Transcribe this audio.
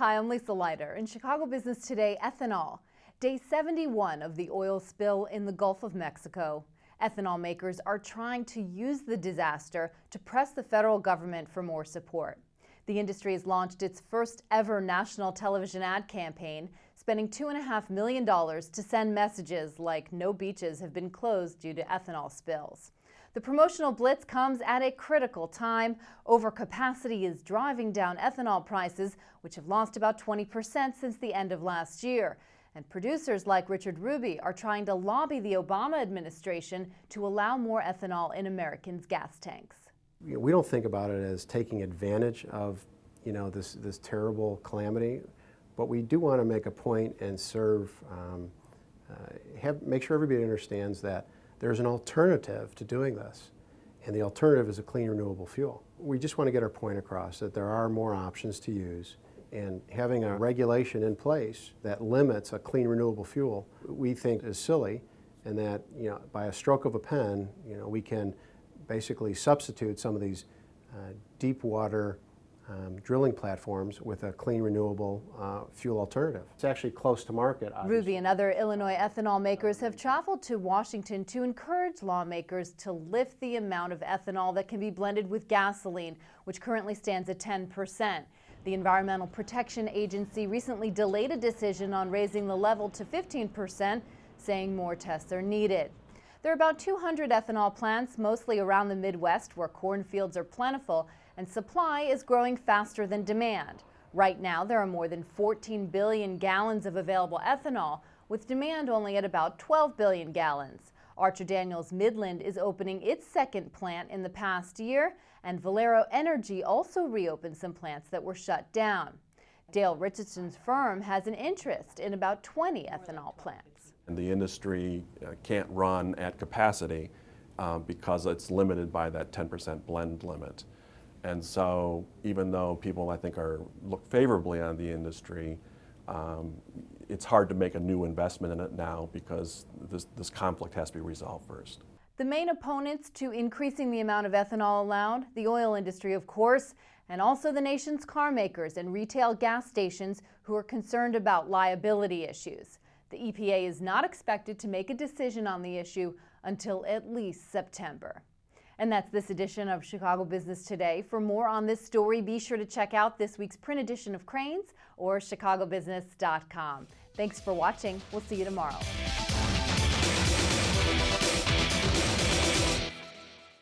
Hi, I'm Lisa Leiter. In Chicago Business Today, ethanol. Day 71 of the oil spill in the Gulf of Mexico. Ethanol makers are trying to use the disaster to press the federal government for more support. The industry has launched its first ever national television ad campaign, spending $2.5 million to send messages like no beaches have been closed due to ethanol spills. The promotional blitz comes at a critical time. Overcapacity is driving down ethanol prices, which have lost about 20% since the end of last year. And producers like Richard Ruby are trying to lobby the Obama administration to allow more ethanol in Americans' gas tanks. We don't think about it as taking advantage of, this terrible calamity, but we do want to make a point and make sure everybody understands that there's an alternative to doing this, and the alternative is a clean, renewable fuel. We just want to get our point across that there are more options to use, and having a regulation in place that limits a clean, renewable fuel, we think is silly, and that by a stroke of a pen, we can basically substitute some of these deep water drilling platforms with a clean, renewable fuel alternative. It's actually close to market, obviously. Ruby and other Illinois ethanol makers have traveled to Washington to encourage lawmakers to lift the amount of ethanol that can be blended with gasoline, which currently stands at 10%. The Environmental Protection Agency recently delayed a decision on raising the level to 15%, saying more tests are needed. There are about 200 ethanol plants, mostly around the Midwest, where cornfields are plentiful, and supply is growing faster than demand. Right now, there are more than 14 billion gallons of available ethanol, with demand only at about 12 billion gallons. Archer Daniels Midland is opening its second plant in the past year, and Valero Energy also reopened some plants that were shut down. Dale Richardson's firm has an interest in about 20 ethanol plants. And the industry can't run at capacity because it's limited by that 10% blend limit. And so even though people, I think, look favorably on the industry, it's hard to make a new investment in it now because this conflict has to be resolved first. The main opponents to increasing the amount of ethanol allowed, the oil industry, of course, and also the nation's car makers and retail gas stations who are concerned about liability issues. The EPA is not expected to make a decision on the issue until at least September. And that's this edition of Chicago Business Today. For more on this story, be sure to check out this week's print edition of Crain's or chicagobusiness.com. Thanks for watching. We'll see you tomorrow.